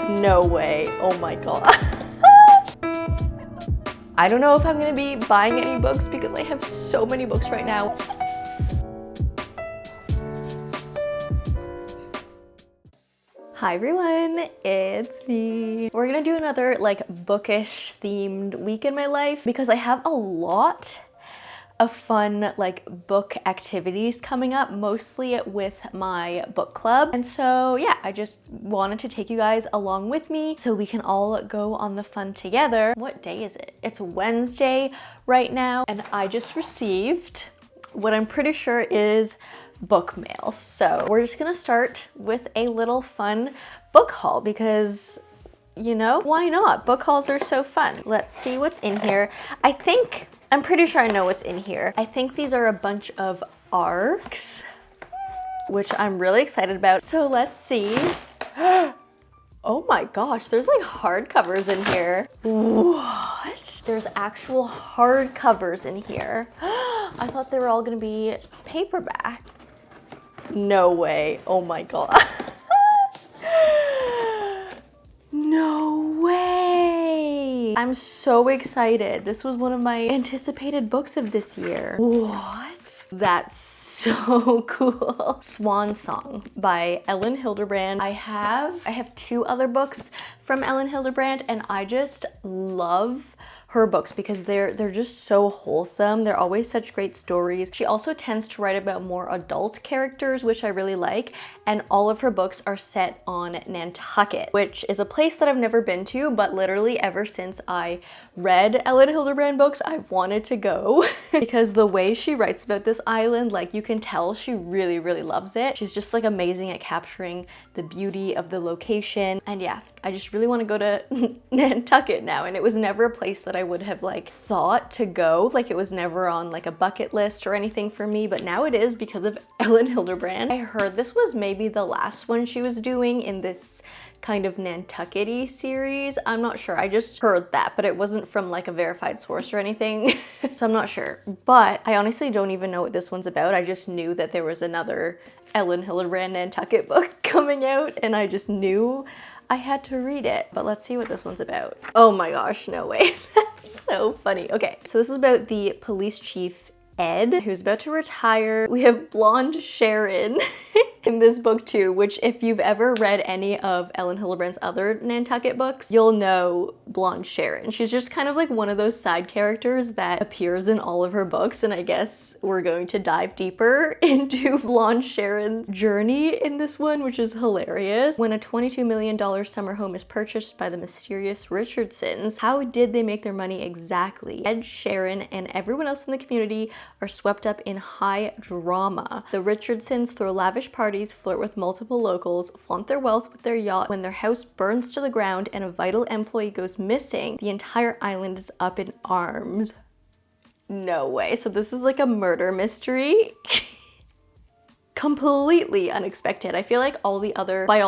No way. Oh my god. I don't know if I'm gonna be buying any books because I have so many books right now. Hi everyone, it's me. We're gonna do another like bookish themed week in my life because I have a lot of fun like book activities coming up, mostly with my book club. And so yeah, I just wanted to take you guys along with me so we can all go on the fun together. What day is it? It's Wednesday right now, and I just received what I'm pretty sure is book mail. So we're just gonna start with a little fun book haul because, you know, why not? Book hauls are so fun. Let's see what's in here. I'm pretty sure I know what's in here. I think these are a bunch of ARCs, which I'm really excited about. So let's see. Oh my gosh, there's like hardcovers in here. What? There's actual hardcovers in here. I thought they were all gonna be paperback. No way. Oh my god. No way. I'm so excited. This was one of my anticipated books of this year. What? That's so cool. Swan Song by Ellen Hilderbrand. I have two other books from Ellen Hilderbrand, and I just love her books because they're just so wholesome. They're always such great stories. She also tends to write about more adult characters, which I really like, and all of her books are set on Nantucket, which is a place that I've never been to, but literally ever since I read Ellen Hilderbrand books, I've wanted to go because the way she writes about this island, like you can tell she really, really loves it. She's just like amazing at capturing the beauty of the location. And yeah, I just really want to go to Nantucket now, and it was never a place that I would have like thought to go. Like it was never on like a bucket list or anything for me, but now it is because of Ellen Hilderbrand. I heard this was maybe the last one she was doing in this kind of Nantucket-y series. I'm not sure, I just heard that, but it wasn't from like a verified source or anything. So I'm not sure, but I honestly don't even know what this one's about. I just knew that there was another Ellen Hilderbrand Nantucket book coming out, and I just knew I had to read it. But let's see what this one's about. Oh my gosh, no way. That's so funny. Okay, so this is about the police chief Ed, who's about to retire. We have blonde Sharon in this book too, which if you've ever read any of Ellen Hilderbrand's other Nantucket books, you'll know blonde Sharon. She's just kind of like one of those side characters that appears in all of her books, and I guess we're going to dive deeper into blonde Sharon's journey in this one, which is hilarious. When a $22 million summer home is purchased by the mysterious Richardsons, how did they make their money exactly? Ed, Sharon, and everyone else in the community are swept up in high drama. The Richardsons throw lavish parties, flirt with multiple locals, flaunt their wealth with their yacht. When their house burns to the ground and a vital employee goes missing, the entire island is up in arms. No way. So this is like a murder mystery. Completely unexpected. I feel like by all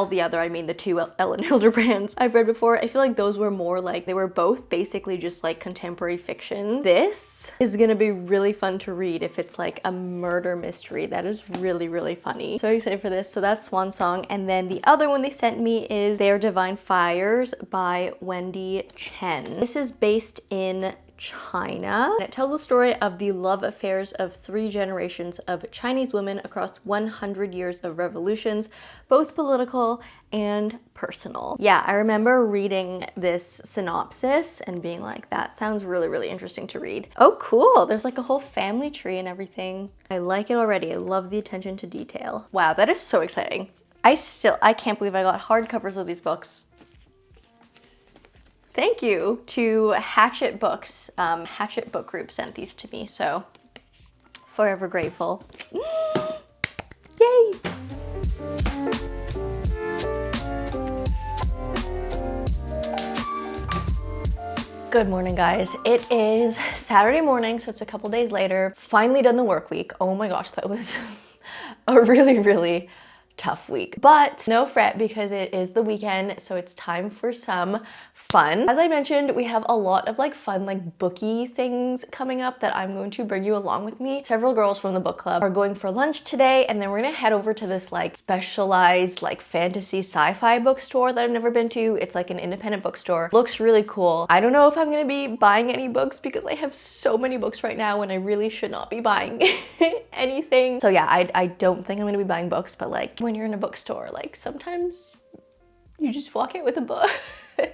the other, I mean the two Ellen Hilderbrands I've read before, I feel like those were more like, they were both basically just like contemporary fiction. This is gonna be really fun to read if it's like a murder mystery. That is really, really funny. So excited for this. So that's Swan Song. And then the other one they sent me is Their Divine Fires by Wendy Chen. This is based in China, and it tells the story of the love affairs of 3 generations of Chinese women across 100 years of revolutions, both political and personal. Yeah, I remember reading this synopsis and being like, that sounds really, really interesting to read. Oh, cool. There's like a whole family tree and everything. I like it already. I love the attention to detail. Wow, that is so exciting. I can't believe I got hardcovers of these books. Thank you to Hatchet Books. Hatchet Book Group sent these to me, so forever grateful. Yay! Good morning, guys. It is Saturday morning, so it's a couple days later. Finally done the work week. Oh my gosh, that was a really, really tough week. But no fret because it is the weekend, so it's time for some fun. As I mentioned, we have a lot of like fun like booky things coming up that I'm going to bring you along with me. Several girls from the book club are going for lunch today, and then we're gonna head over to this like specialized like fantasy sci-fi bookstore that I've never been to. It's like an independent bookstore. Looks really cool. I don't know if I'm gonna be buying any books because I have so many books right now when I really should not be buying anything. So yeah, I don't think I'm gonna be buying books, but like when you're in a bookstore, like sometimes you just walk out with a book.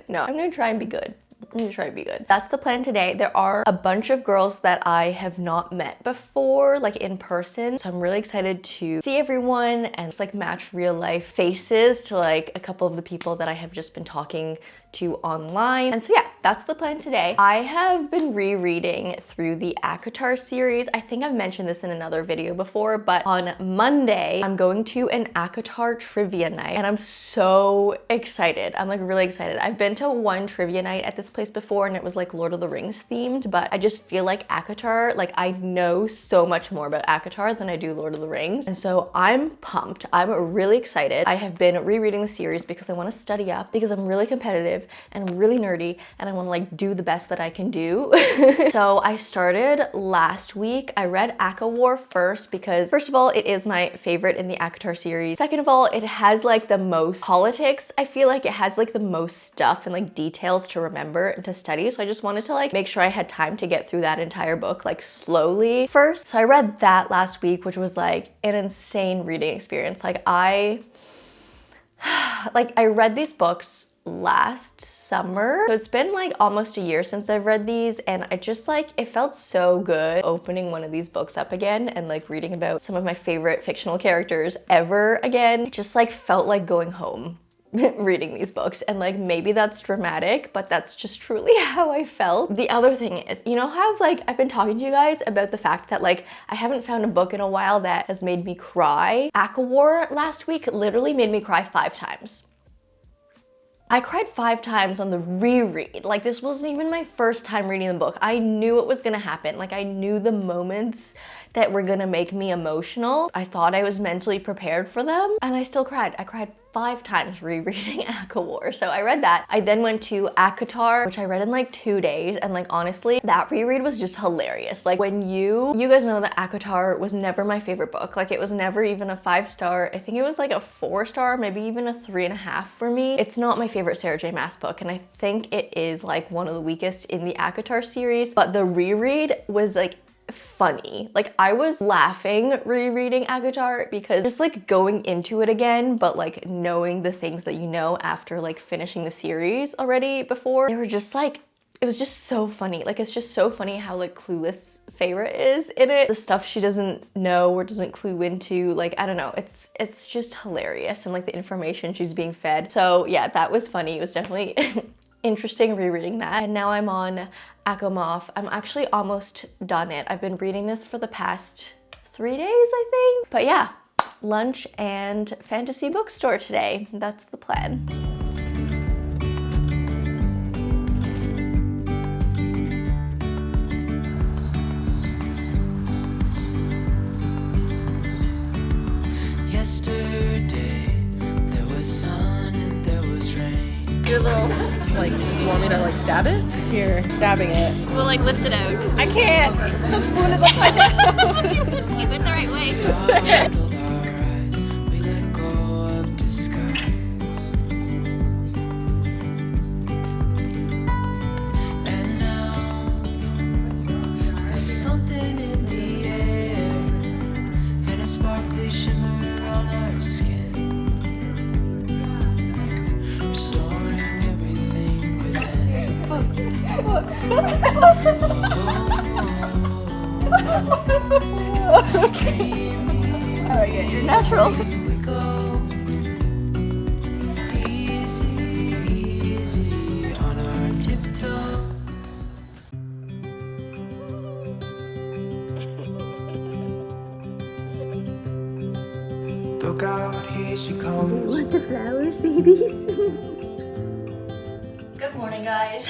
No, I'm gonna try and be good. I'm gonna try to be good. That's the plan today. There are a bunch of girls that I have not met before, like in person. So I'm really excited to see everyone and just like match real life faces to like a couple of the people that I have just been talking to online. And so yeah, that's the plan today. I have been rereading through the ACOTAR series. I think I've mentioned this in another video before, but on Monday, I'm going to an ACOTAR trivia night and I'm so excited. I'm like really excited. I've been to one trivia night at this place before and it was like Lord of the Rings themed, but I just feel like ACOTAR, like I know so much more about ACOTAR than I do Lord of the Rings. And so I'm pumped. I'm really excited. I have been rereading the series because I want to study up because I'm really competitive and I'm really nerdy and I want to like do the best that I can do. So I started last week. I read ACOWAR first because first of all, it is my favorite in the ACOTAR series. Second of all, it has like the most politics. I feel like it has like the most stuff and like details to remember and to study. So I just wanted to like make sure I had time to get through that entire book like slowly first. So I read that last week, which was like an insane reading experience. Like I read these books last summer. So it's been like almost a year since I've read these and I just like, it felt so good opening one of these books up again and like reading about some of my favorite fictional characters ever again. It just like felt like going home reading these books, and like maybe that's dramatic, but that's just truly how I felt. The other thing is, you know how like I've been talking to you guys about the fact that like I haven't found a book in a while that has made me cry? ACOWAR last week literally made me cry 5 times. I cried 5 times on the reread. Like this wasn't even my first time reading the book. I knew it was gonna happen. Like I knew the moments that were gonna make me emotional. I thought I was mentally prepared for them and I still cried. I cried 5 times rereading ACOWAR. So I read that. I then went to ACOTAR, which I read in like 2 days. And like, honestly, that reread was just hilarious. Like when you guys know that ACOTAR was never my favorite book. Like it was never even a 5-star. I think it was like a 4-star, maybe even a 3.5 for me. It's not my favorite Sarah J Maas book. And I think it is like one of the weakest in the ACOTAR series, but the reread was like funny. Like I was laughing rereading ACOTAR because just like going into it again, but like knowing the things that you know after like finishing the series already before, they were just like, it was just so funny. Like it's just so funny how like clueless Feyre is in it. The stuff she doesn't know or doesn't clue into, like I don't know, it's just hilarious, and like the information she's being fed. So yeah, that was funny. It was definitely interesting rereading that. And now I'm on ACOMAF. I'm actually almost done it. I've been reading this for the past 3 days, I think. But yeah, lunch and fantasy bookstore today. That's the plan. Yesterday, there was sun and there was rain. Your little, like, you want me to like stab it? Here, stabbing it. We'll like lift it out. I can't! The spoon is upside down! Do it the right way. Startled our eyes, we let go of disguise. And now, there's something in the air, and a sparkly shimmer on our skin, restoring everything within. Alright, yeah, you're natural. We go easy, easy on our tiptoes. Look out, here she comes. The flowers, babies. Good morning, guys.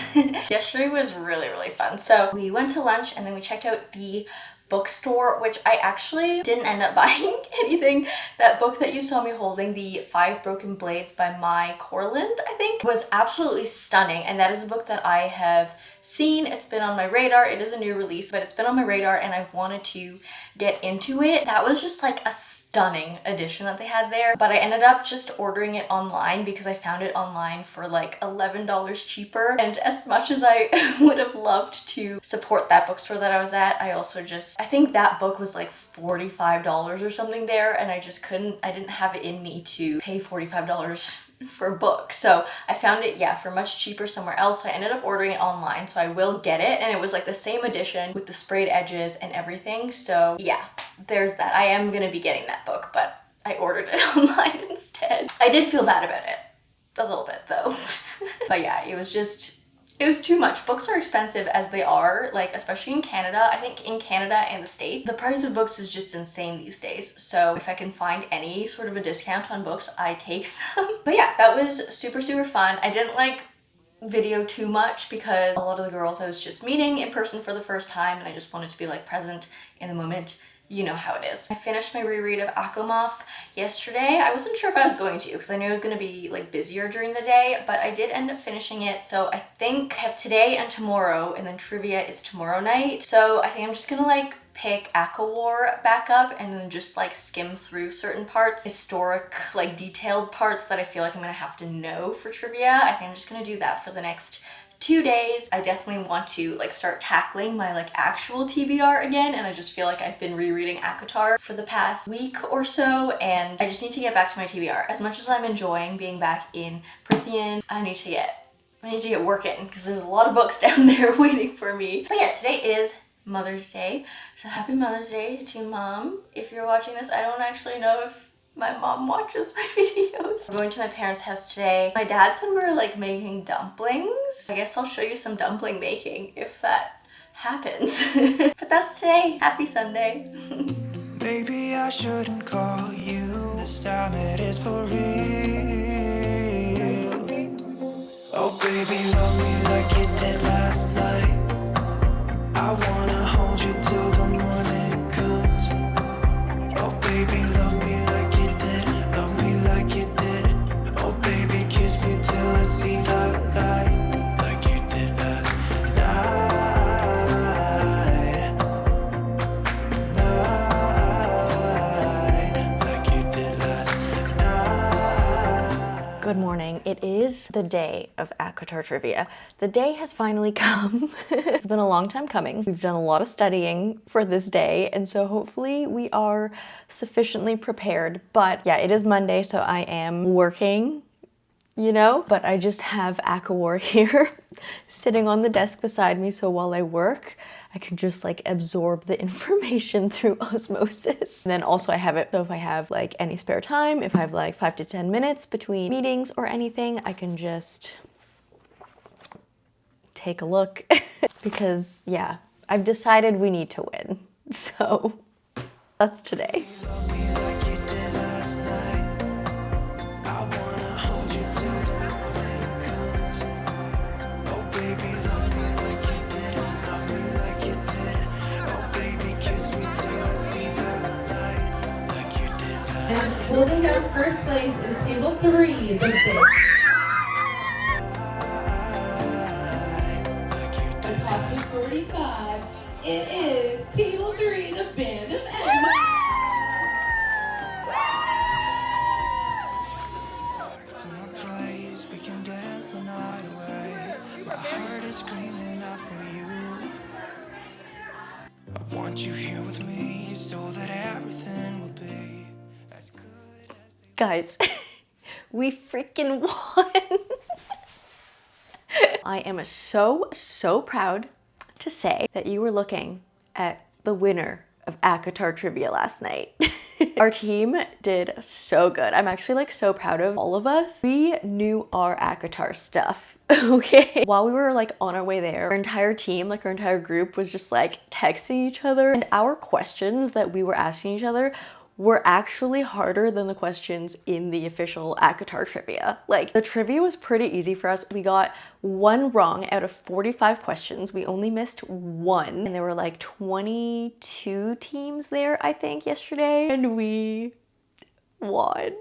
Yesterday was really fun. So we went to lunch and then we checked out the bookstore, which I actually didn't end up buying anything. That book that you saw me holding, the 5 Broken Blades by Mai Corland, I think, was absolutely stunning. And that is a book that I have seen. It's been on my radar. It is a new release, but it's been on my radar and I've wanted to get into it. That was just like a stunning edition that they had there, but I ended up just ordering it online because I found it online for like $11 cheaper. And as much as I would have loved to support that bookstore that I was at, I also just, I think that book was like $45 or something there, and I just couldn't, I didn't have it in me to pay $45 for a book. So I found it, yeah, for much cheaper somewhere else. So I ended up ordering it online, so I will get it. And it was like the same edition with the sprayed edges and everything. So yeah, there's that. I am gonna be getting that book, but I ordered it online instead. I did feel bad about it. A little bit though. But yeah, it was too much. Books are expensive as they are, like especially in Canada. I think in Canada and the States, the price of books is just insane these days. So if I can find any sort of a discount on books, I take them. But yeah, that was super, super fun. I didn't like video too much because a lot of the girls I was just meeting in person for the first time and I just wanted to be like present in the moment. You know how it is. I finished my reread of ACOTAR yesterday. I wasn't sure if I was going to because I knew I was going to be like busier during the day, but I did end up finishing it. So I think I have today and tomorrow, and then trivia is tomorrow night. So I think I'm just gonna like pick ACOTAR back up and then just like skim through certain parts, historic, like detailed parts that I feel like I'm gonna have to know for trivia. I think I'm just gonna do that for the next 2 days. I definitely want to like start tackling my like actual TBR again, and I just feel like I've been rereading ACOTAR for the past week or so, and I just need to get back to my TBR. As much as I'm enjoying being back in Prithian, I need to get working because there's a lot of books down there waiting for me. But yeah, today is Mother's Day, so happy Mother's Day to Mom. If you're watching this, I don't actually know if my mom watches my videos. I'm going to my parents' house today. My dad said we're like making dumplings. I guess I'll show you some dumpling making if that happens. But that's today. Happy Sunday. Maybe I shouldn't call you. This time it is for real. Oh baby, love me like you did last night. I wanna hold you till the morning comes. Oh baby, love me like you did. Love me like you did. Oh baby, kiss me till I see the light. Like you did last night. Like you did last night. Good morning. It is the day of ACOTAR trivia. The day has finally come. It's been a long time coming. We've done a lot of studying for this day, and so hopefully we are sufficiently prepared. But yeah, it is Monday, so I am working, you know, but I just have ACOTAR here sitting on the desk beside me, so while I work, I can just like absorb the information through osmosis. And then also I have it, so if I have like any spare time, if I have like 5 to 10 minutes between meetings or anything, I can just take a look. Because yeah, I've decided we need to win. So that's today. Love me like you did last night. I wanna hold you till the morning comes. Oh baby, love me like you did. Love me like you did. Oh baby, kiss me till I see the light. Like you did last night. And holding down first place is table 3, the big. Like you The did cost is 45. It is table 3, the band of Emma. to my place. We can dance the night away. My heart is screaming out for you. I want you here with me so that everything will be as good as Guys, we freaking won. I am so proud to say that you were looking at the winner of ACOTAR trivia last night. Our team did so good. I'm actually like so proud of all of us. We knew our ACOTAR stuff, okay? While we were like on our way there, our entire team, like our entire group was just like texting each other, and our questions that we were asking each other were actually harder than the questions in the official ACOTAR trivia. Like, the trivia was pretty easy for us. We got 1 wrong out of 45 questions. We only missed 1. And there were like 22 teams there, I think, yesterday. And we won.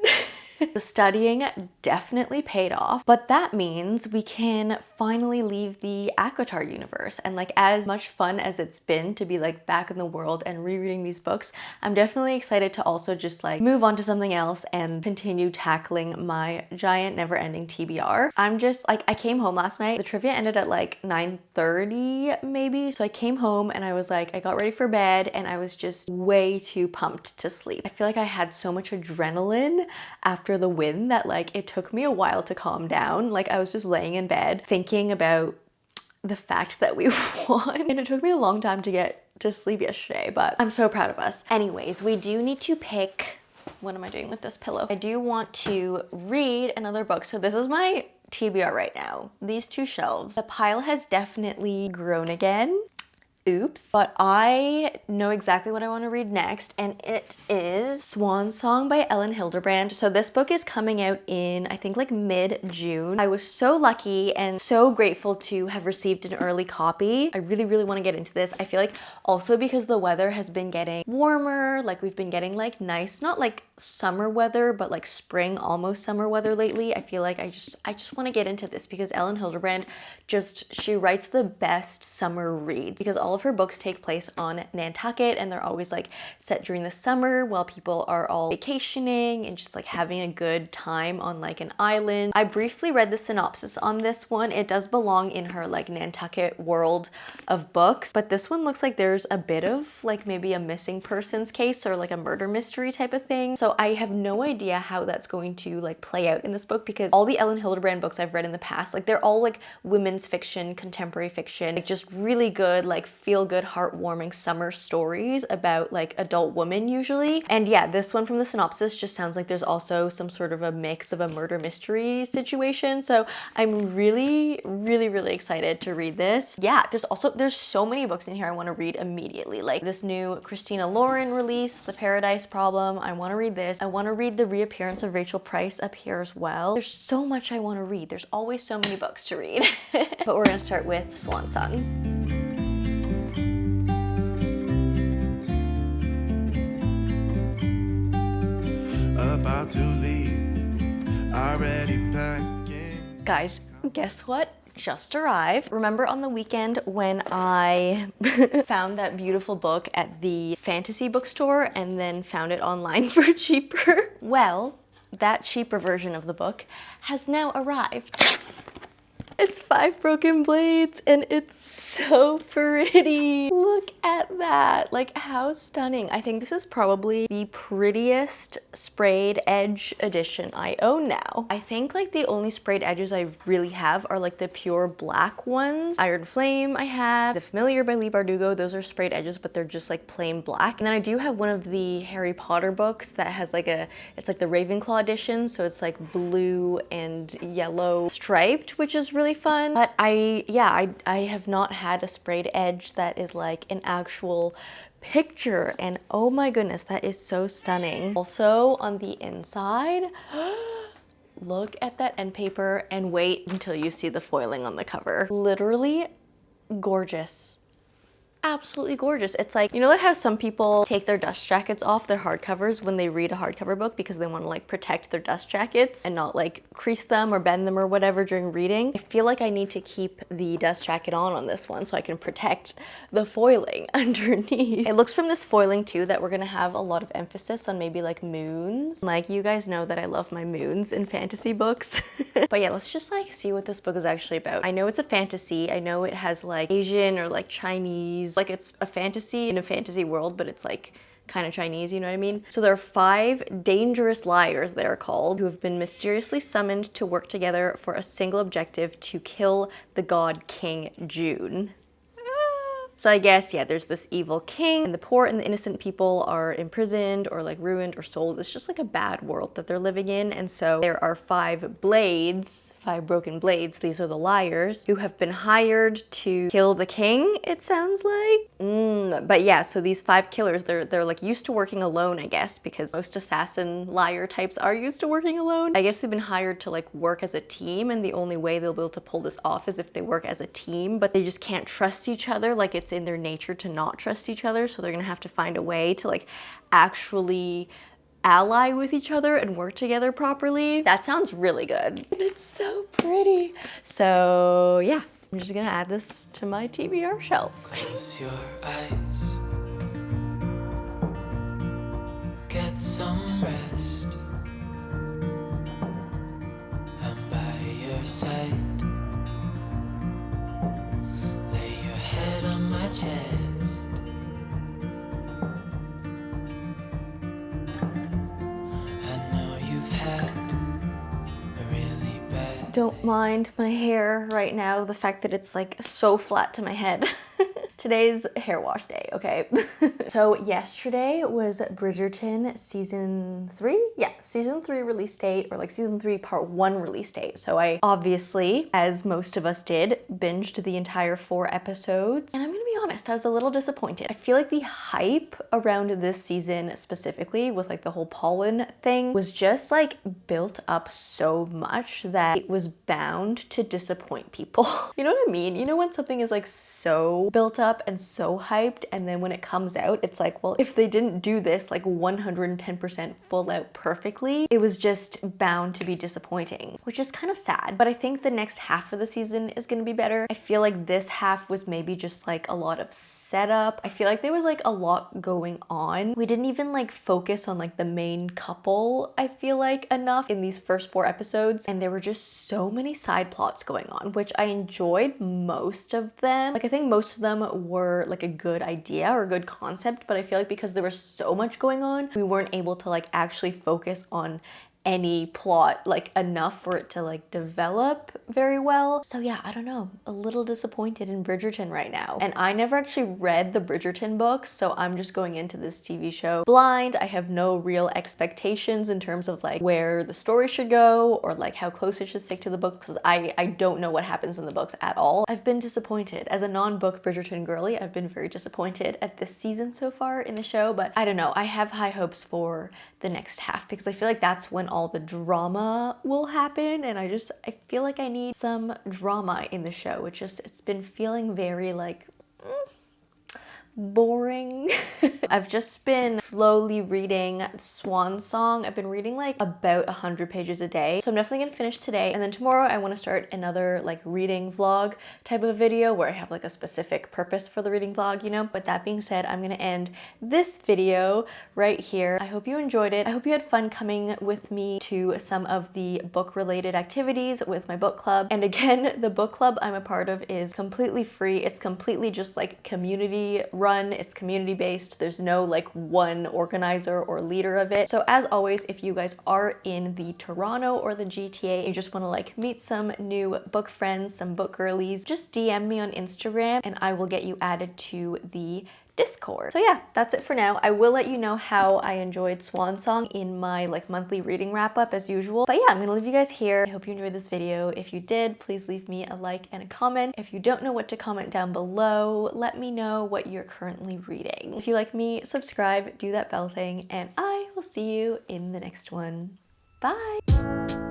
The studying definitely paid off, but that means we can finally leave the ACOTAR universe. And like, as much fun as it's been to be like back in the world and rereading these books, I'm definitely excited to also just like move on to something else and continue tackling my giant never-ending TBR. I'm just like, I came home last night. The trivia ended at like 9:30 maybe. So I came home and I was like, I got ready for bed and I was just way too pumped to sleep. I feel like I had so much adrenaline after the win that like it took me a while to calm down. Like, I was just laying in bed thinking about the fact that we won, and it took me a long time to get to sleep yesterday, but I'm so proud of us. Anyways, we do need to pick, what am I doing with this pillow? I do want to read another book. So this is my TBR right now. These 2 shelves. The pile has definitely grown again. Oops. But I know exactly what I want to read next, and it is Swan Song by Ellen Hilderbrand. So this book is coming out in, I think, like mid-June. I was so lucky and so grateful to have received an early copy. I really, really want to get into this. I feel like also because the weather has been getting warmer, like we've been getting like nice, not like summer weather, but like spring, almost summer weather lately. I feel like I just want to get into this because Ellen Hilderbrand she writes the best summer reads, because all of her books take place on Nantucket and they're always like set during the summer while people are all vacationing and just like having a good time on like an island. I briefly read the synopsis on this one. It does belong in her like Nantucket world of books, but this one looks like there's a bit of like maybe a missing persons case or like a murder mystery type of thing. So I have no idea how that's going to like play out in this book, because all the Ellen Hilderbrand books I've read in the past, like they're all like women's fiction, contemporary fiction, like just really good, like feel-good, heartwarming summer stories about like adult women usually. And yeah, this one from the synopsis just sounds like there's also some sort of a mix of a murder mystery situation. So I'm really, really, really excited to read this. Yeah, there's so many books in here I want to read immediately. Like this new Christina Lauren release, The Paradise Problem. I want to read this. I want to read the reappearance of Rachel Price up here as well. There's so much I want to read. There's always so many books to read. But we're gonna start with Swan Song. About to leave, already packing. Guys, guess what? Just arrived. Remember on the weekend when I found that beautiful book at the fantasy bookstore and then found it online for cheaper? Well, that cheaper version of the book has now arrived. It's 5 Broken Blades and it's so pretty. Look at that. Like, how stunning. I think this is probably the prettiest sprayed edge edition I own now. I think like the only sprayed edges I really have are like the pure black ones. Iron Flame I have. The Familiar by Leigh Bardugo. Those are sprayed edges, but they're just like plain black. And then I do have one of the Harry Potter books that has like it's like the Ravenclaw edition. So it's like blue and yellow striped, which is really fun. But I have not had a sprayed edge that is like an actual picture, and oh my goodness, that is so stunning. Also on the inside, look at that end paper and wait until you see the foiling on the cover. Literally gorgeous. Absolutely gorgeous. It's like, you know how some people take their dust jackets off their hardcovers when they read a hardcover book because they want to like protect their dust jackets and not like crease them or bend them or whatever during reading? I feel like I need to keep the dust jacket on this one so I can protect the foiling underneath. It looks from this foiling too that we're gonna have a lot of emphasis on maybe like moons. Like, you guys know that I love my moons in fantasy books. But yeah, let's just like see what this book is actually about. I know it's a fantasy. I know it has like Asian or like Chinese, like it's a fantasy in a fantasy world, but it's like kind of Chinese, you know what I mean? So there are 5 dangerous liars, they're called, who have been mysteriously summoned to work together for a single objective: to kill the god King June. So I guess, yeah, there's this evil king and the poor and the innocent people are imprisoned or like ruined or sold. It's just like a bad world that they're living in. And so there are 5 blades, 5 broken blades. These are the liars who have been hired to kill the king, it sounds like. But yeah, so these 5 killers, they're like used to working alone, I guess, because most assassin liar types are used to working alone. I guess they've been hired to like work as a team, and the only way they'll be able to pull this off is if they work as a team, but they just can't trust each other. Like it's in their nature to not trust each other, so they're gonna have to find a way to like actually ally with each other and work together properly. That sounds really good. And it's so pretty. So yeah, I'm just gonna add this to my TBR shelf. Close your eyes. Get some rest. I'm by your side. Lay your head on my chest. I know you've had a really bad Don't mind my hair right now, the fact that it's like so flat to my head. Today's hair wash day, okay? So yesterday was Bridgerton season 3? Yeah, season 3 release date, or like season 3 part 1 release date. So I obviously, as most of us did, binged the entire 4 episodes. And I'm gonna be honest, I was a little disappointed. I feel like the hype around this season specifically with like the whole pollen thing was just like built up so much that it was bound to disappoint people. You know what I mean? You know when something is like so built up and so hyped, and then when it comes out, it's like, well, if they didn't do this like 110% full out perfectly, it was just bound to be disappointing, which is kind of sad. But I think the next half of the season is gonna be better. I feel like this half was maybe just like a lot of setup. I feel like there was like a lot going on. We didn't even like focus on like the main couple, I feel like, enough in these first 4 episodes, and there were just so many side plots going on, which I enjoyed most of them. Like I think most of them were like a good idea or a good concept, but I feel like because there was so much going on, we weren't able to like actually focus on any plot like enough for it to like develop very well. So yeah, I don't know, a little disappointed in Bridgerton right now. And I never actually read the Bridgerton books, so I'm just going into this TV show blind. I have no real expectations in terms of like where the story should go or like how close it should stick to the books, because I don't know what happens in the books at all. I've been disappointed. As a non-book Bridgerton girly, I've been very disappointed at this season so far in the show, but I don't know, I have high hopes for the next half because I feel like that's when all the drama will happen, and I feel like I need some drama in the show. It's been feeling very like boring. I've just been slowly reading Swan Song. I've been reading like about 100 pages a day, so I'm definitely gonna finish today, and then tomorrow I want to start another like reading vlog type of video where I have like a specific purpose for the reading vlog, you know. But that being said, I'm gonna end this video right here. I hope you enjoyed it. I hope you had fun coming with me to some of the book related activities with my book club. And again, the book club I'm a part of is completely free. It's completely just like community run. It's community based. There's no like one organizer or leader of it. So as always, if you guys are in the Toronto or the GTA, you just want to like meet some new book friends, some book girlies, just DM me on Instagram and I will get you added to the Discord. So yeah, that's it for now. I will let you know how I enjoyed Swan Song in my like monthly reading wrap up as usual. But yeah, I'm gonna leave you guys here. I hope you enjoyed this video. If you did, please leave me a like and a comment. If you don't know what to comment down below, let me know what you're currently reading. If you like me, subscribe, do that bell thing, and I will see you in the next one. Bye!